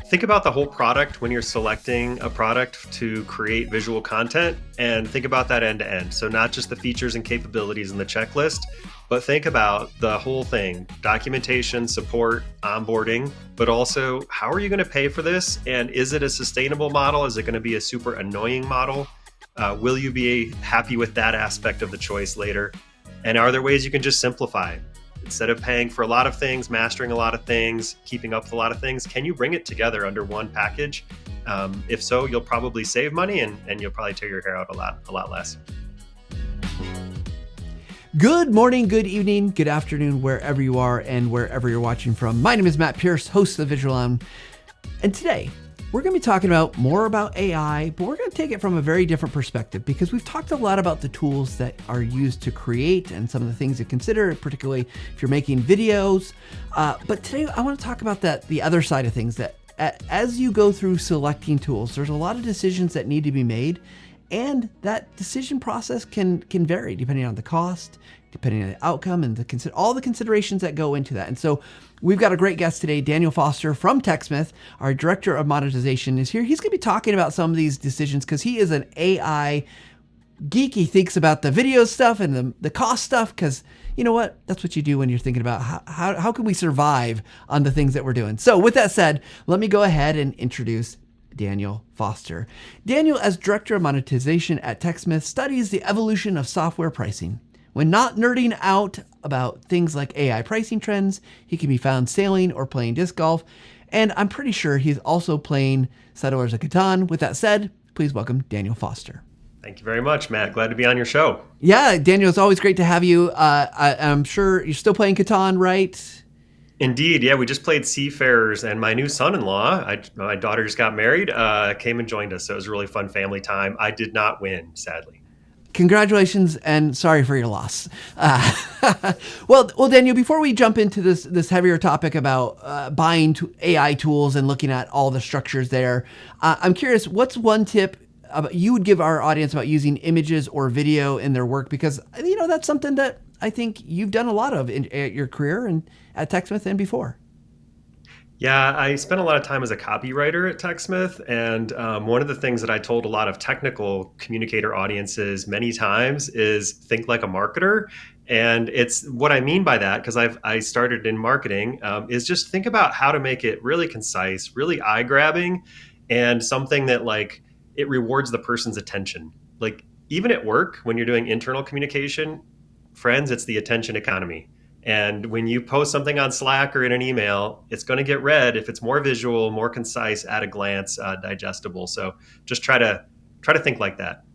Think about the whole product when you're selecting a product to create visual content, and think about that end to end. So not just the features and capabilities in the checklist, but think about the whole thing: documentation, support, onboarding, but also how are you going to pay for this? And is it a sustainable model? Is it going to be a super annoying model? Will you be happy with that aspect of the choice later? And are there ways you can just simplify? Instead of paying for a lot of things, mastering a lot of things, keeping up with a lot of things, can you bring it together under one package? If so, you'll probably save money and you'll probably tear your hair out a lot less. Good morning, good evening, good afternoon, wherever you are and wherever you're watching from. My name is Matt Pierce, host of the Visual On, and today we're going to be talking more about AI, but we're going to take it from a very different perspective because we've talked a lot about the tools that are used to create and some of the things to consider, particularly if you're making videos. But today I want to talk about the other side of things, that as you go through selecting tools, there's a lot of decisions that need to be made, and that decision process can vary depending on the cost, depending on the outcome, and all the considerations that go into that. And so we've got a great guest today. Daniel Foster from TechSmith, our director of monetization, is here. He's going to be talking about some of these decisions because he is an AI geek. He thinks about the video stuff and the cost stuff because, you know what, that's what you do when you're thinking about how can we survive on the things that we're doing. So with that said, let me go ahead and introduce Daniel Foster. Daniel, as director of monetization at TechSmith, studies the evolution of software pricing. When not nerding out about things like AI pricing trends, he can be found sailing or playing disc golf. And I'm pretty sure he's also playing Settlers of Catan. With that said, please welcome Daniel Foster. Thank you very much, Matt. Glad to be on your show. Yeah, Daniel, it's always great to have you. I'm sure you're still playing Catan, right? Indeed. Yeah, we just played Seafarers, and my new son-in-law, my daughter just got married, came and joined us. So it was a really fun family time. I did not win, sadly. Congratulations and sorry for your loss. Well, Daniel, before we jump into this heavier topic about buying AI tools and looking at all the structures there, I'm curious, what's one tip you would give our audience about using images or video in their work? Because, you know, that's something that I think you've done a lot of in your career and at TechSmith and before. Yeah, I spent a lot of time as a copywriter at TechSmith, and one of the things that I told a lot of technical communicator audiences many times is think like a marketer. And it's what I mean by that, because I started in marketing, is just think about how to make it really concise, really eye-grabbing, and something that like it rewards the person's attention. Like even at work, when you're doing internal communication, friends, it's the attention economy. And when you post something on Slack or in an email, it's going to get read if it's more visual, more concise, at a glance, digestible. So just try to think like that.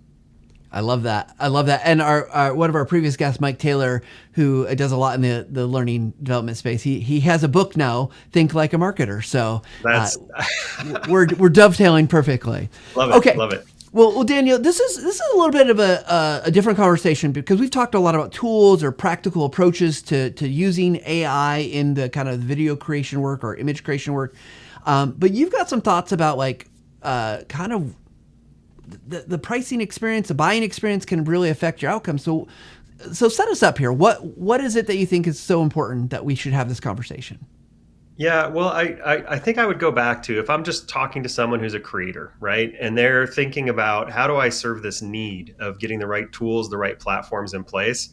I love that. And our one of our previous guests, Mike Taylor, who does a lot in the learning development space, he has a book now, Think Like a Marketer. So That's we're dovetailing perfectly. Love it. Okay. Love it. Well, Daniel, this is a little bit of a different conversation because we've talked a lot about tools or practical approaches to using AI in the kind of video creation work or image creation work. But you've got some thoughts about like kind of the pricing experience, the buying experience can really affect your outcome. So set us up here. What is it that you think is so important that we should have this conversation? Yeah, well, I think I would go back to if I'm just talking to someone who's a creator, right? And they're thinking about how do I serve this need of getting the right tools, the right platforms in place.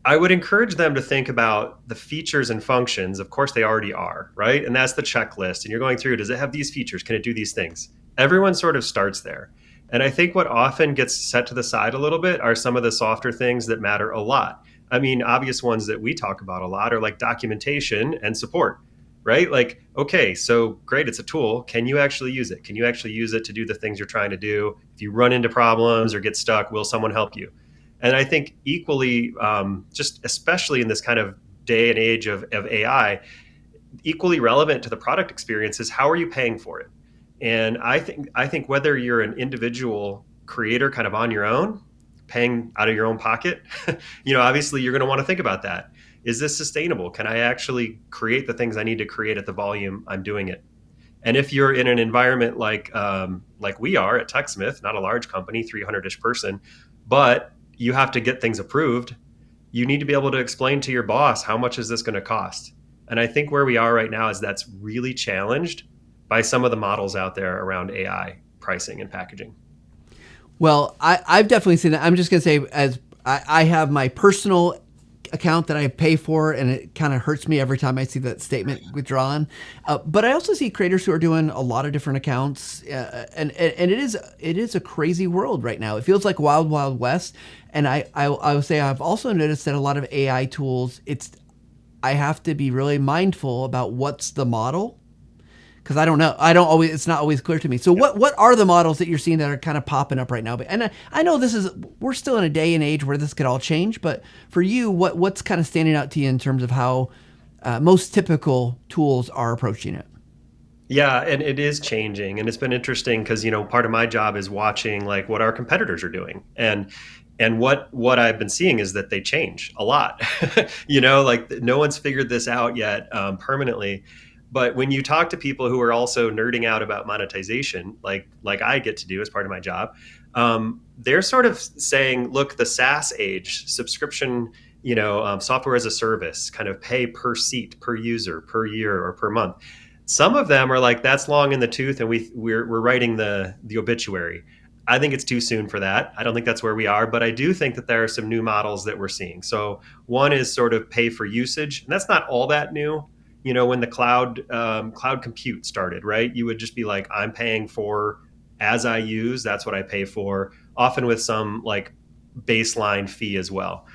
I would encourage them to think about the features and functions. Of course, they already are, right? And that's the checklist. And you're going through, does it have these features? Can it do these things? Everyone sort of starts there. And I think what often gets set to the side a little bit are some of the softer things that matter a lot. I mean, obvious ones that we talk about a lot are like documentation and support. Right? Like, okay, so great, it's a tool. Can you actually use it? Can you actually use it to do the things you're trying to do? If you run into problems or get stuck, will someone help you? And I think equally, just especially in this kind of day and age of AI, equally relevant to the product experience is how are you paying for it? And I think whether you're an individual creator kind of on your own, paying out of your own pocket, obviously you're going to want to think about that. Is this sustainable? Can I actually create the things I need to create at the volume I'm doing it? And if you're in an environment like we are at TechSmith, not a large company, 300-ish person, but you have to get things approved, you need to be able to explain to your boss, how much is this going to cost? And I think where we are right now is that's really challenged by some of the models out there around AI pricing and packaging. Well, I've definitely seen that. I'm just going to say, as I have my personal account that I pay for, and it kind of hurts me every time I see that statement withdrawn. But I also see creators who are doing a lot of different accounts, and it is a crazy world right now. It feels like wild wild west. And I would say I've also noticed that a lot of AI tools, I have to be really mindful about what's the model, because I don't know. I don't always. It's not always clear to me. So what are the models that you're seeing that are kind of popping up right now? But and I know we're still in a day and age where this could all change. But for you, what's kind of standing out to you in terms of how most typical tools are approaching it? Yeah, and it is changing, and it's been interesting because part of my job is watching like what our competitors are doing, and what I've been seeing is that they change a lot. Like no one's figured this out yet permanently. But when you talk to people who are also nerding out about monetization, like I get to do as part of my job, they're sort of saying, look, the SaaS age, subscription, software as a service, kind of pay per seat, per user, per year, or per month. Some of them are like, that's long in the tooth, and we're writing the obituary. I think it's too soon for that. I don't think that's where we are, but I do think that there are some new models that we're seeing. So one is sort of pay for usage, and that's not all that new. When the cloud compute started, right? You would just be like, I'm paying for as I use. That's what I pay for, often with some like baseline fee as well.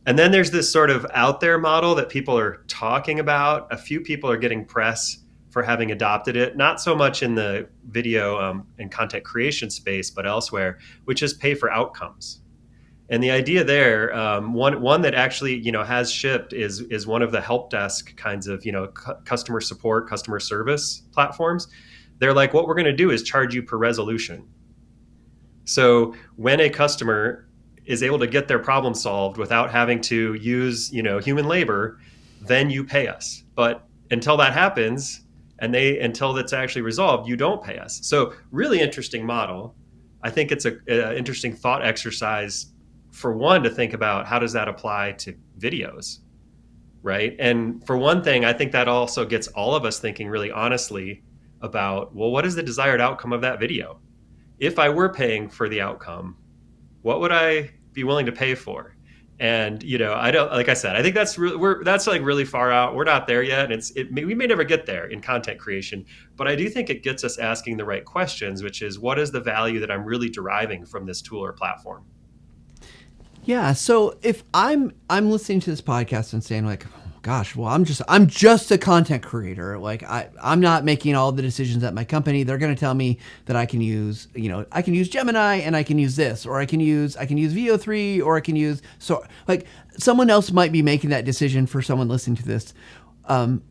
And then there's this sort of out there model that people are talking about. A few people are getting press for having adopted it, not so much in the video and content creation space, but elsewhere, which is pay for outcomes. And the idea there, one that actually has shipped is one of the help desk kinds of customer support, customer service platforms. They're like, what we're going to do is charge you per resolution. So when a customer is able to get their problem solved without having to use, human labor, then you pay us. But until that happens, until that's actually resolved, you don't pay us. So really interesting model. I think it's a interesting thought exercise for one to think about how does that apply to videos, right? And for one thing, I think that also gets all of us thinking really honestly about, well, what is the desired outcome of that video? If I were paying for the outcome, what would I be willing to pay for? And I don't, like I said, I think that's like really far out. We're not there yet, and we may never get there in content creation. But I do think it gets us asking the right questions, which is, what is the value that I'm really deriving from this tool or platform? Yeah. So if I'm listening to this podcast and saying like, oh, gosh, well, I'm just a content creator. Like I'm not making all the decisions at my company. They're going to tell me that I can use Gemini, and I can use this, or I can use VO3, or I can use, so like someone else might be making that decision for someone listening to this.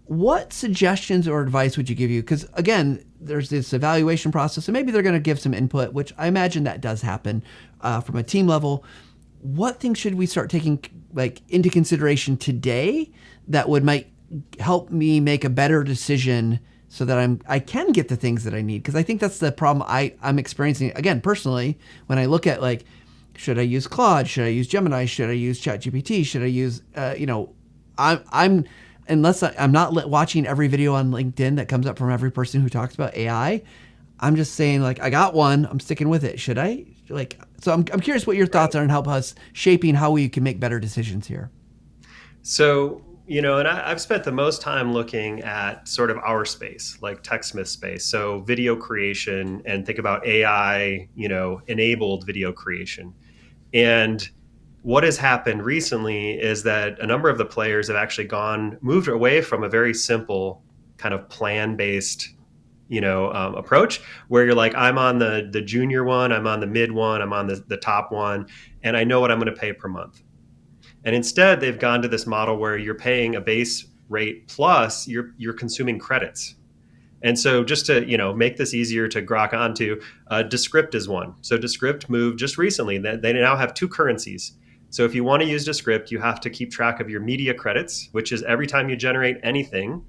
What suggestions or advice would you give you? Because again, there's this evaluation process, and maybe they're going to give some input, which I imagine that does happen from a team level. What things should we start taking like into consideration today that might help me make a better decision so that I can get the things that I need? Because I think that's the problem I'm experiencing again personally when I look at like, should I use Claude? Should I use Gemini? Should I use ChatGPT? Should I use I'm unless I'm not watching every video on LinkedIn that comes up from every person who talks about AI. I'm just saying, like, I got one. I'm sticking with it. Should I? Like, so I'm curious what your thoughts are and help us shaping how we can make better decisions here. So, and I've spent the most time looking at sort of our space, like TechSmith space. So video creation, and think about AI, enabled video creation. And what has happened recently is that a number of the players have actually moved away from a very simple kind of plan-based approach, where you're like, I'm on the junior one, I'm on the mid one, I'm on the top one, and I know what I'm going to pay per month. And instead, they've gone to this model where you're paying a base rate plus you're consuming credits. And so just to make this easier to grok onto, Descript is one. So Descript moved just recently. They now have two currencies. So if you want to use Descript, you have to keep track of your media credits, which is every time you generate anything,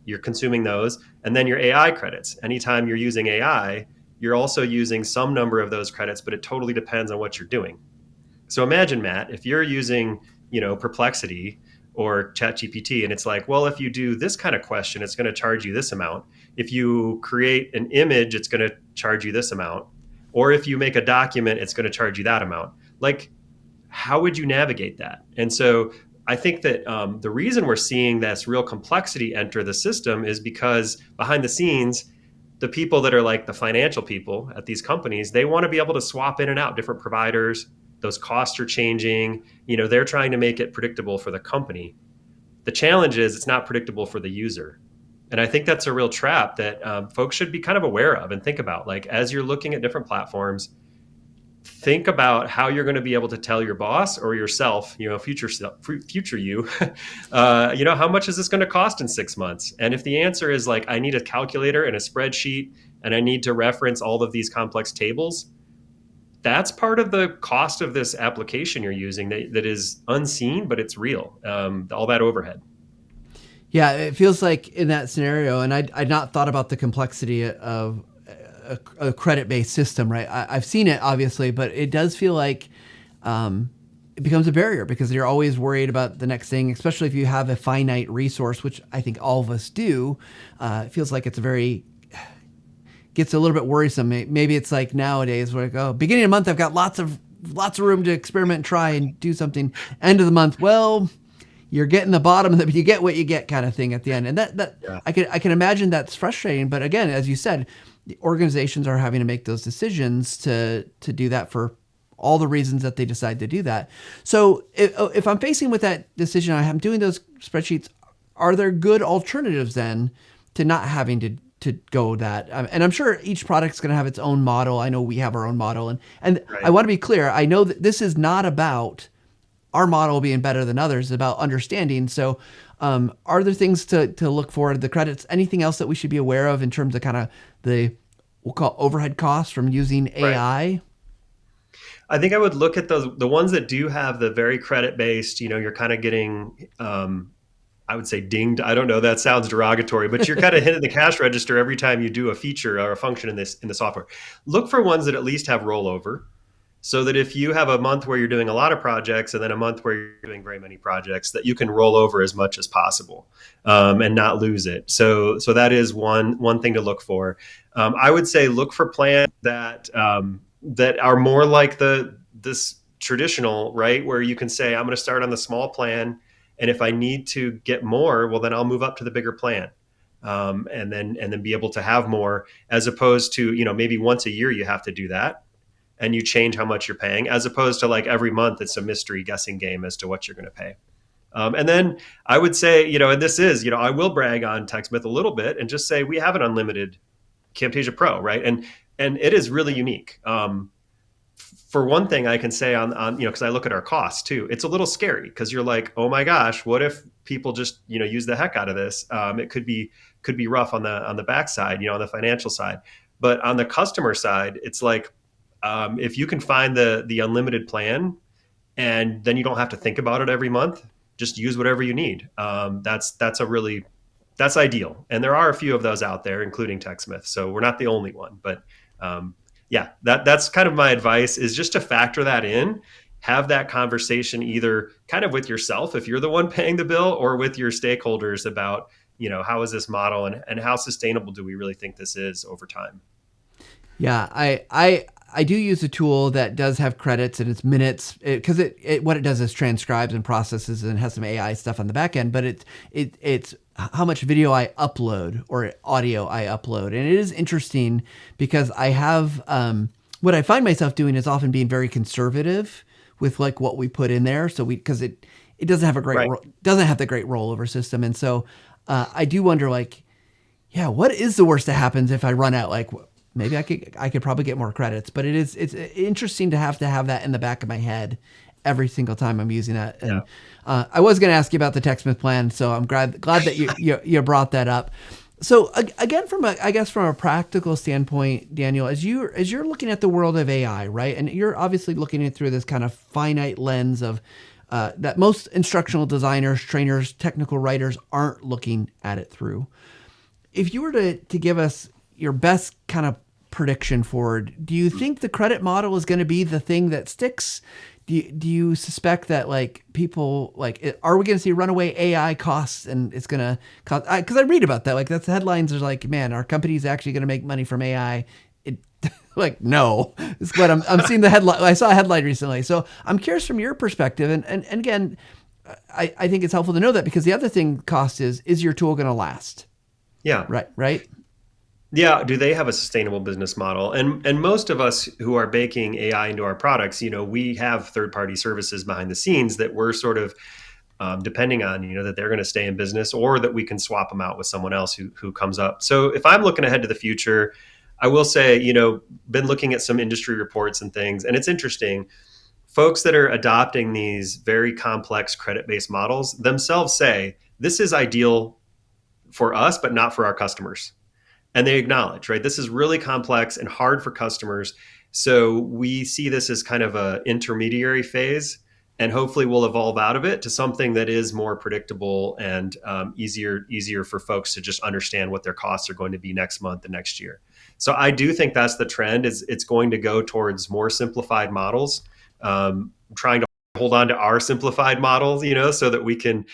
you're consuming those, and then your AI credits. Anytime you're using AI, you're also using some number of those credits, but it totally depends on what you're doing. So imagine, Matt, if you're using, Perplexity or ChatGPT, and it's like, well, if you do this kind of question, it's going to charge you this amount. if you create an image, it's going to charge you this amount. Or if you make a document, it's going to charge you that amount. Like, how would you navigate that? And so I think that the reason we're seeing this real complexity enter the system is because behind the scenes, the people that are like the financial people at these companies, they want to be able to swap in and out different providers. Those costs are changing. They're trying to make it predictable for the company. The challenge is it's not predictable for the user. And I think that's a real trap that folks should be kind of aware of and think about. Like, as you're looking at different platforms, think about how you're going to be able to tell your boss or yourself, future you, how much is this going to cost in 6 months? And if the answer is like, I need a calculator and a spreadsheet, and I need to reference all of these complex tables, that's part of the cost of this application you're using that is unseen, but it's real. All that overhead. Yeah, it feels like in that scenario, and I'd not thought about the complexity of a credit-based system, right? I've seen it, obviously, but it does feel like it becomes a barrier because you're always worried about the next thing, especially if you have a finite resource, which I think all of us do. It feels like gets a little bit worrisome. Maybe it's like nowadays where I go, beginning of the month, I've got lots of room to experiment and try and do something. End of the month, well, you're getting the bottom of you get what you get kind of thing at the end. And Yeah. I can imagine that's frustrating. But again, as you said, the organizations are having to make those decisions to do that for all the reasons that they decide to do that. So if I'm facing with that decision, I'm doing those spreadsheets, are there good alternatives then to not having to go that? And I'm sure each product's going to have its own model. I know we have our own model. And Right. I want to be clear. I know that this is not about our model being better than others. It's about understanding. So are there things to look for, the credits, anything else that we should be aware of in terms of kind of we'll call overhead costs from using AI? Right. I think I would look at the ones that do have the very credit based, you're kind of getting, I would say dinged. I don't know. That sounds derogatory, but you're kind of hitting the cash register every time you do a feature or a function in the software. Look for ones that at least have rollover, so that if you have a month where you're doing a lot of projects and then a month where you're doing very many projects, that you can roll over as much as possible and not lose it. So that is one thing to look for. I would say look for plans that are more like this traditional, right, where you can say, I'm going to start on the small plan, and if I need to get more, well, then I'll move up to the bigger plan. And then be able to have more, as opposed to, maybe once a year you have to do that and you change how much you're paying, as opposed to like every month it's a mystery guessing game as to what you're going to pay. And then I would say, and this is, I will brag on TechSmith a little bit and just say we have an unlimited Camtasia Pro, right? And it is really unique. For one thing, I can say on because I look at our costs too, it's a little scary because you're like, oh my gosh, what if people just use the heck out of this? It could be rough on the backside, on the financial side, but on the customer side, it's like if you can find the unlimited plan, and then you don't have to think about it every month, just use whatever you need. That's ideal, and there are a few of those out there, including TechSmith. So we're not the only one, but yeah, that's kind of my advice, is just to factor that in, have that conversation either kind of with yourself if you're the one paying the bill, or with your stakeholders about, how is this model and how sustainable do we really think this is over time? Yeah, I do use a tool that does have credits and it's minutes, because what it does is transcribes and processes and has some AI stuff on the back end, but it's how much video I upload or audio I upload. And it is interesting because I have, what I find myself doing is often being very conservative with like what we put in there. So because it doesn't have doesn't have the great rollover system. And so I do wonder, like, yeah, what is the worst that happens if I run out? Like, maybe I could probably get more credits, but it's interesting to have that in the back of my head every single time I'm using that. And I was going to ask you about the TechSmith plan, so I'm glad that you brought that up. So again, from a practical standpoint, Daniel, as you're looking at the world of AI, right, and you're obviously looking at it through this kind of finite lens of that most instructional designers, trainers, technical writers aren't looking at it through. If you were to give us your best kind of prediction forward. Do you think the credit model is going to be the thing that sticks? Do you suspect that like people like are we going to see runaway AI costs and it's going to cost? Because I read about that. Like that's the headlines are like, man, our company's actually going to make money from AI. It like no, it's what I'm seeing the headline. I saw a headline recently, so I'm curious from your perspective. And again, I think it's helpful to know that because the other thing cost is your tool going to last? Yeah. Right. Yeah, do they have a sustainable business model? And most of us who are baking AI into our products, we have third-party services behind the scenes that we're sort of depending on, that they're going to stay in business or that we can swap them out with someone else who comes up. So if I'm looking ahead to the future, I will say, been looking at some industry reports and things, and it's interesting. Folks that are adopting these very complex credit-based models themselves say this is ideal for us, but not for our customers, and they acknowledge, right, this is really complex and hard for customers. So we see this as kind of a intermediary phase, and hopefully we'll evolve out of it to something that is more predictable and easier for folks to just understand what their costs are going to be next month and next year. So I do think that's the trend. Is it's going to go towards more simplified models, trying to hold on to our simplified models, so that we can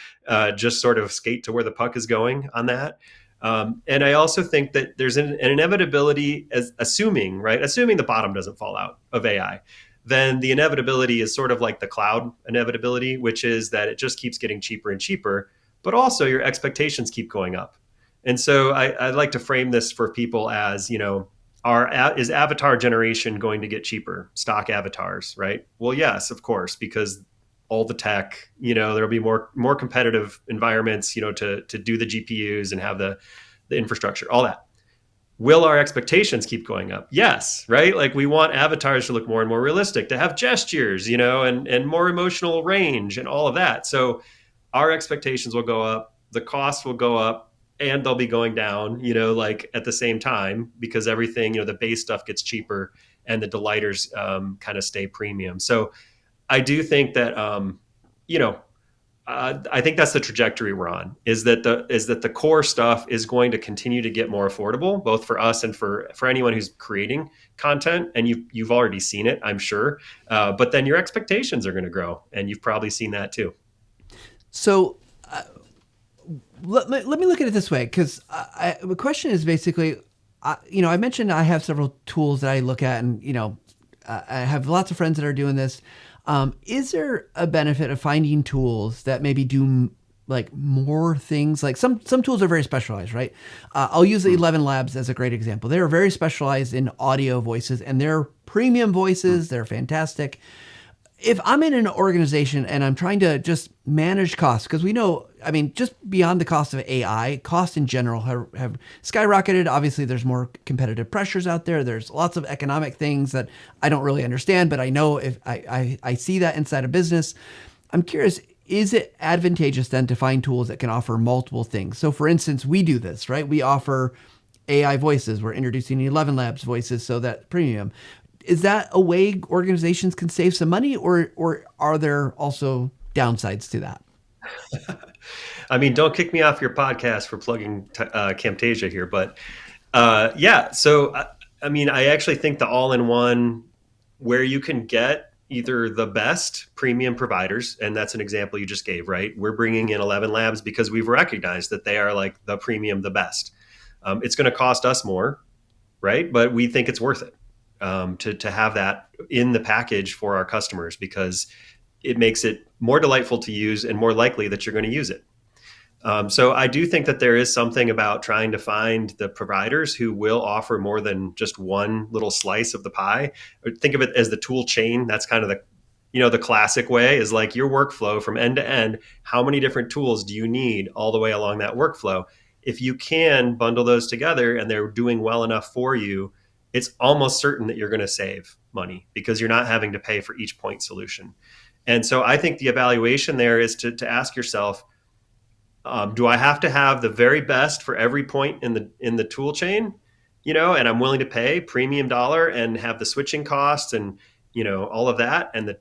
just sort of skate to where the puck is going on that. And I also think that there's an inevitability, as assuming the bottom doesn't fall out of AI, then the inevitability is sort of like the cloud inevitability, which is that it just keeps getting cheaper and cheaper, but also your expectations keep going up. And so I like to frame this for people as, is avatar generation going to get cheaper? Stock avatars, right? Well, yes, of course, because all the tech, there'll be more competitive environments, to do the GPUs and have the infrastructure, all that. Will our expectations keep going up? Yes, right? Like we want avatars to look more and more realistic, to have gestures, and more emotional range and all of that. So our expectations will go up, the costs will go up, and they'll be going down, like at the same time, because everything, the base stuff gets cheaper and the delighters kind of stay premium. So I do think that, you know, I think that's the trajectory we're on. Is that the core stuff is going to continue to get more affordable, both for us and for anyone who's creating content. And you've already seen it, I'm sure. But then your expectations are going to grow, and you've probably seen that too. So let me look at it this way, because the question is basically, I mentioned I have several tools that I look at, and I have lots of friends that are doing this. Is there a benefit of finding tools that maybe do like more things? Like some tools are very specialized, right? I'll use the 11 Labs as a great example. They are very specialized in audio voices, and they're premium voices. They're fantastic. If I'm in an organization and I'm trying to just manage costs, because we know, I mean, just beyond the cost of AI, costs in general have skyrocketed. Obviously, there's more competitive pressures out there. There's lots of economic things that I don't really understand, but I know if I see that inside a business. I'm curious, is it advantageous then to find tools that can offer multiple things? So for instance, we do this, right? We offer AI voices. We're introducing 11 Labs voices, so that premium. Is that a way organizations can save some money, or are there also downsides to that? I mean, don't kick me off your podcast for plugging Camtasia here, but yeah. So I mean, I actually think the all-in-one, where you can get either the best premium providers, and that's an example you just gave, right? We're bringing in 11 Labs because we've recognized that they are like the premium, the best. It's going to cost us more, right? But we think it's worth it, to have that in the package for our customers, because it makes it more delightful to use and more likely that you're going to use it. So I do think that there is something about trying to find the providers who will offer more than just one little slice of the pie. Think of it as the tool chain. That's kind of the classic way, is like your workflow from end to end. How many different tools do you need all the way along that workflow? If you can bundle those together and they're doing well enough for you, it's almost certain that you're going to save money, because you're not having to pay for each point solution. And so I think the evaluation there is to ask yourself, do I have to have the very best for every point in the tool chain? And I'm willing to pay premium dollar and have the switching costs and all of that, and the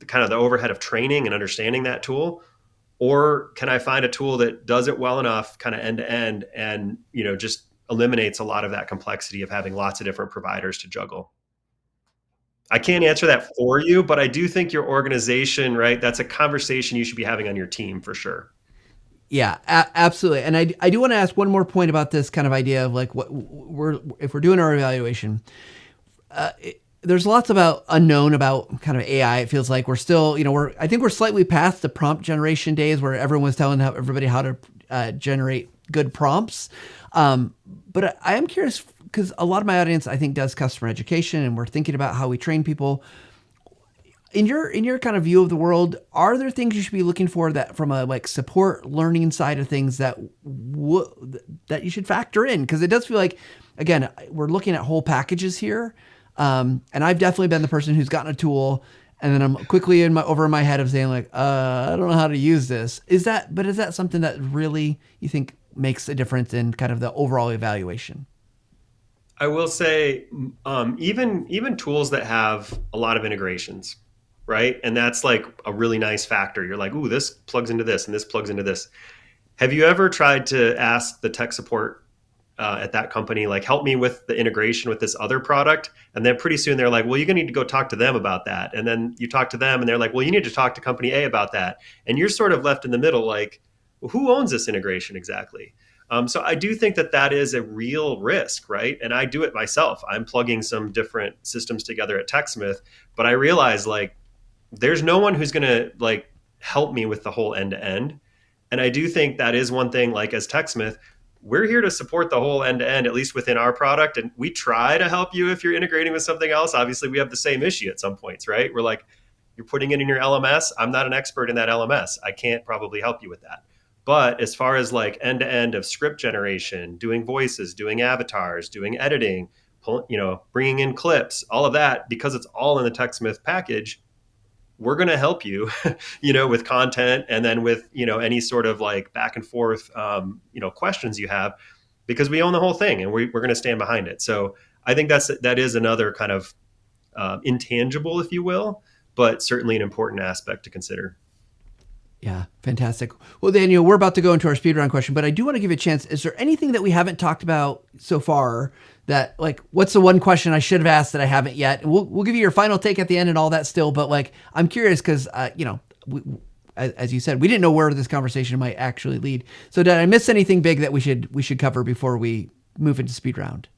kind of the overhead of training and understanding that tool. Or can I find a tool that does it well enough, kind of end to end, and just eliminates a lot of that complexity of having lots of different providers to juggle. I can't answer that for you, but I do think your organization, right? That's a conversation you should be having on your team for sure. Yeah, absolutely. And I do want to ask one more point about this kind of idea of like what if we're doing our evaluation, there's lots about unknown about kind of AI. It feels like we're still, I think we're slightly past the prompt generation days where everyone was telling everybody how to generate good prompts. But I am curious because a lot of my audience, I think, does customer education, and we're thinking about how we train people. In your kind of view of the world, are there things you should be looking for that from a like support learning side of things that that you should factor in? Because it does feel like, again, we're looking at whole packages here. And I've definitely been the person who's gotten a tool and then I'm quickly over in my head of saying like, I don't know how to use this. Is that something that really you think makes a difference in kind of the overall evaluation? I will say, even tools that have a lot of integrations, right? And that's like a really nice factor. You're like, ooh, this plugs into this and this plugs into this. Have you ever tried to ask the tech support at that company, like, help me with the integration with this other product? And then pretty soon they're like, well, you're going to need to go talk to them about that. And then you talk to them and they're like, well, you need to talk to company A about that. And you're sort of left in the middle, like, well, who owns this integration exactly? So I do think that that is a real risk, right? And I do it myself. I'm plugging some different systems together at TechSmith, but I realize like there's no one who's going to like help me with the whole end to end. And I do think that is one thing, like as TechSmith, we're here to support the whole end to end, at least within our product. And we try to help you if you're integrating with something else. Obviously, we have the same issue at some points, right? We're like, you're putting it in your LMS. I'm not an expert in that LMS. I can't probably help you with that. But as far as like end to end of script generation, doing voices, doing avatars, doing editing, bringing in clips, all of that, because it's all in the TechSmith package, we're going to help you, with content and then with, any sort of like back and forth, questions you have, because we own the whole thing and we're going to stand behind it. So I think that is another kind of intangible, if you will, but certainly an important aspect to consider. Yeah, fantastic. Well, Daniel, we're about to go into our speed round question, but I do want to give you a chance. Is there anything that we haven't talked about so far that, like, what's the one question I should have asked that I haven't yet? And we'll give you your final take at the end and all that still, but like, I'm curious because, as you said, we didn't know where this conversation might actually lead. So did I miss anything big that we should cover before we move into speed round?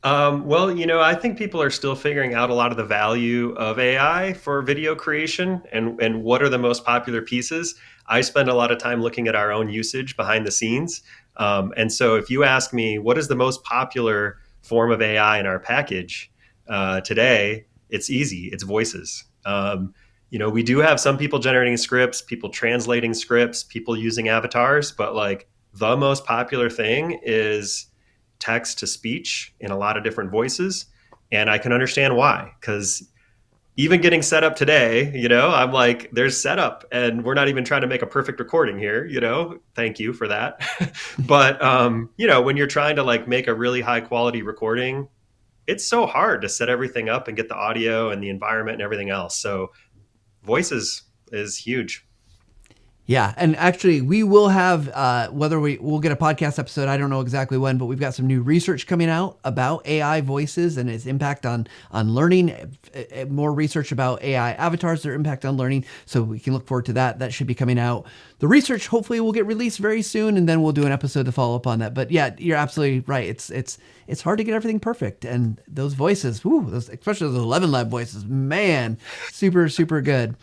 Well, I think people are still figuring out a lot of the value of AI for video creation and what are the most popular pieces. I spend a lot of time looking at our own usage behind the scenes. And so if you ask me, what is the most popular form of AI in our package today, it's easy. It's voices. We do have some people generating scripts, people translating scripts, people using avatars, but like the most popular thing is text to speech in a lot of different voices. And I can understand why, because even getting set up today, I'm like, there's setup and we're not even trying to make a perfect recording here, thank you for that. But, when you're trying to like make a really high quality recording, it's so hard to set everything up and get the audio and the environment and everything else. So voices is huge. Yeah, and actually, we will have whether we'll get a podcast episode. I don't know exactly when, but we've got some new research coming out about AI voices and its impact on learning. More research about AI avatars, their impact on learning. So we can look forward to that. That should be coming out. The research hopefully will get released very soon, and then we'll do an episode to follow up on that. But yeah, you're absolutely right. It's hard to get everything perfect, and those voices, especially those 11 Lab voices, man, super super good.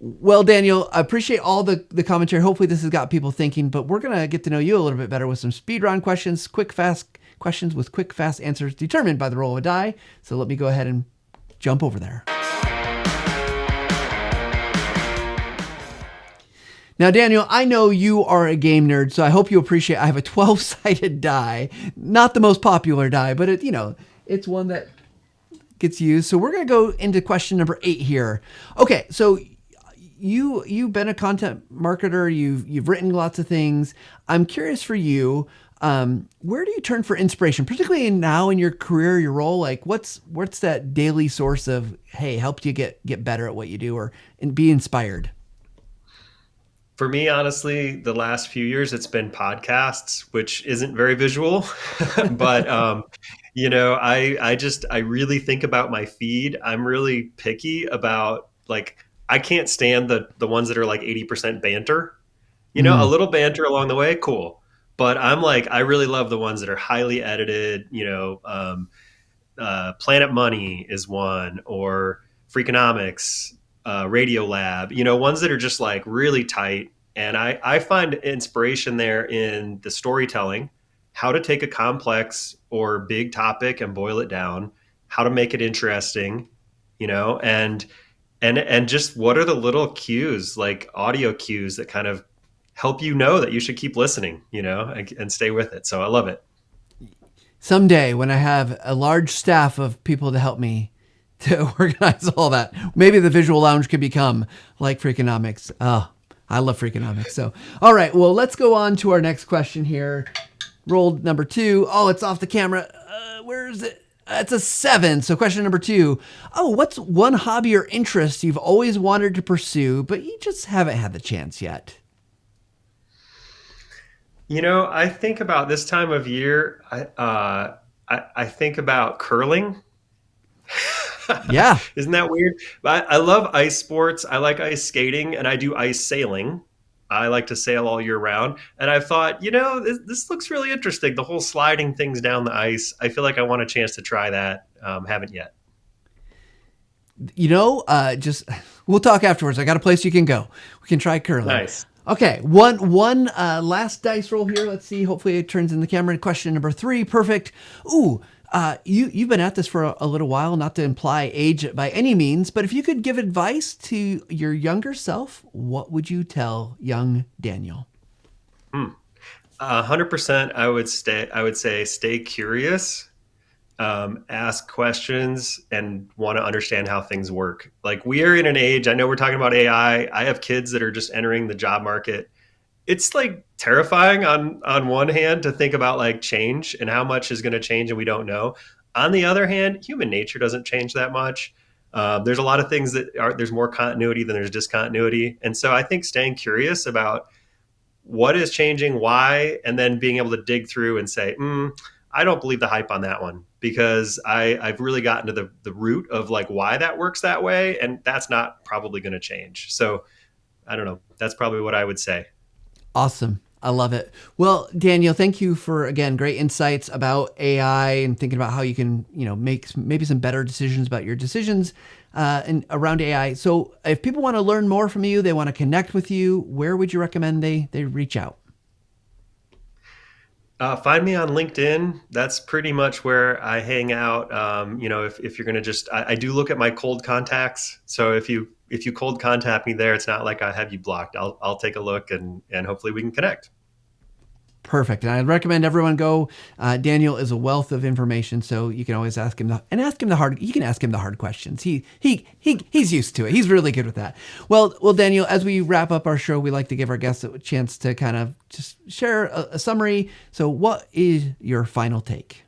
Well, Daniel, I appreciate all the commentary. Hopefully this has got people thinking, but we're going to get to know you a little bit better with some speed round questions, quick, fast questions with quick, fast answers determined by the roll of a die. So let me go ahead and jump over there. Now, Daniel, I know you are a game nerd, so I hope you appreciate I have a 12-sided die. Not the most popular die, but it's one that gets used. So we're going to go into question number 8 here. Okay, so you've been a content marketer, you've written lots of things. I'm curious for you, where do you turn for inspiration, particularly now in your career, your role? Like what's that daily source of, hey, helped you get better at what you do and be inspired? For me, honestly, the last few years it's been podcasts, which isn't very visual, but I really think about my feed. I'm really picky about, like, I can't stand the ones that are like 80% banter. A Mm. little banter along the way, cool. But I'm like, I really love the ones that are highly edited. Planet Money is one, or Freakonomics, Radio Lab, ones that are just like really tight. And I find inspiration there in the storytelling, how to take a complex or big topic and boil it down, how to make it interesting, and just what are the little cues, like audio cues, that kind of help that you should keep listening, and stay with it. So I love it. Someday, when I have a large staff of people to help me to organize all that, maybe the Visual Lounge could become like Freakonomics. Oh, I love Freakonomics. So, all right, well, let's go on to our next question here. Roll number 2. Oh, it's off the camera. Where is it? It's a 7. So question number 2. Oh, what's one hobby or interest you've always wanted to pursue, but you just haven't had the chance yet? I think about this time of year. I think about curling. Yeah. Isn't that weird? I love ice sports. I like ice skating, and I do ice sailing. I like to sail all year round. And I've thought, this looks really interesting. The whole sliding things down the ice. I feel like I want a chance to try that. Haven't yet. Just we'll talk afterwards. I got a place you can go. We can try curling. Nice. Okay, one last dice roll here. Let's see. Hopefully it turns in the camera. Question number 3. Perfect. Ooh, you've been at this for a little while. Not to imply age by any means, but if you could give advice to your younger self, what would you tell young Daniel? 100%. I would say stay curious, ask questions, and want to understand how things work. Like, we are in an age. I know we're talking about AI. I have kids that are just entering the job market. It's like terrifying on one hand to think about like change and how much is going to change and we don't know. On the other hand, human nature doesn't change that much. There's a lot of things there's more continuity than there's discontinuity, and so I think staying curious about what is changing, why, and then being able to dig through and say, I don't believe the hype on that one, because I've really gotten to the root of like why that works that way, and that's not probably going to change. So I don't know. That's probably what I would say. Awesome. I love it. Well, Daniel, thank you for, again, great insights about AI and thinking about how you can, make maybe some better decisions about your decisions and around AI. So if people want to learn more from you, they want to connect with you, where would you recommend they reach out? Find me on LinkedIn. That's pretty much where I hang out. If you're going to I do look at my cold contacts. So if you cold contact me there, it's not like I have you blocked. I'll take a look, and hopefully we can connect. Perfect. And I'd recommend everyone go. Daniel is a wealth of information, so you can always ask him the hard. You can ask him the hard questions. He's used to it. He's really good with that. Well, Daniel, as we wrap up our show, we like to give our guests a chance to kind of just share a summary. So, what is your final take?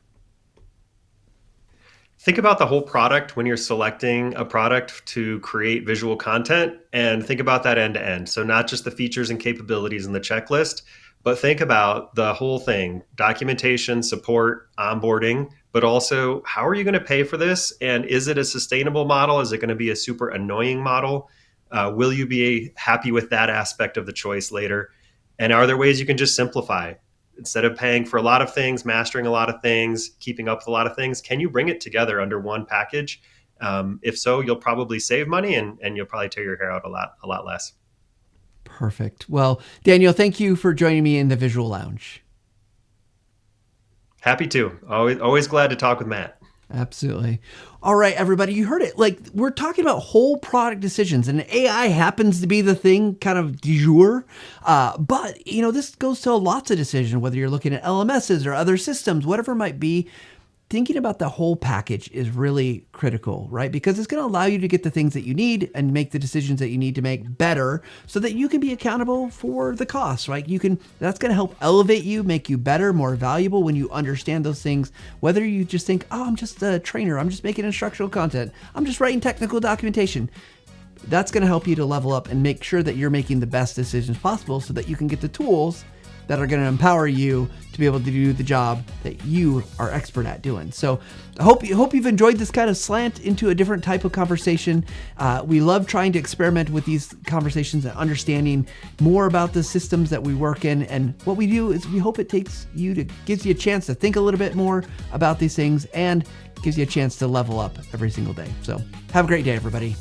Think about the whole product when you're selecting a product to create visual content, and think about that end to end. So not just the features and capabilities in the checklist, but think about the whole thing: documentation, support, onboarding, but also how are you going to pay for this? And is it a sustainable model? Is it going to be a super annoying model? Will you be happy with that aspect of the choice later? And are there ways you can just simplify? Instead of paying for a lot of things, mastering a lot of things, keeping up with a lot of things, can you bring it together under one package? If so, you'll probably save money, and you'll probably tear your hair out a lot less. Perfect. Well, Daniel, thank you for joining me in the Visual Lounge. Happy to. Always glad to talk with Matt. Absolutely. All right, everybody, you heard it. Like, we're talking about whole product decisions, and AI happens to be the thing kind of du jour. But, this goes to lots of decisions, whether you're looking at LMSs or other systems, whatever it might be. Thinking about the whole package is really critical, right? Because it's going to allow you to get the things that you need and make the decisions that you need to make better so that you can be accountable for the costs, right? That's going to help elevate you, make you better, more valuable when you understand those things. Whether you just think, oh, I'm just a trainer, I'm just making instructional content, I'm just writing technical documentation. That's going to help you to level up and make sure that you're making the best decisions possible so that you can get the tools that are going to empower you to be able to do the job that you are expert at doing. So I hope you've enjoyed this kind of slant into a different type of conversation. We love trying to experiment with these conversations and understanding more about the systems that we work in. And what we do is we hope it gives you a chance to think a little bit more about these things and gives you a chance to level up every single day. So have a great day, everybody.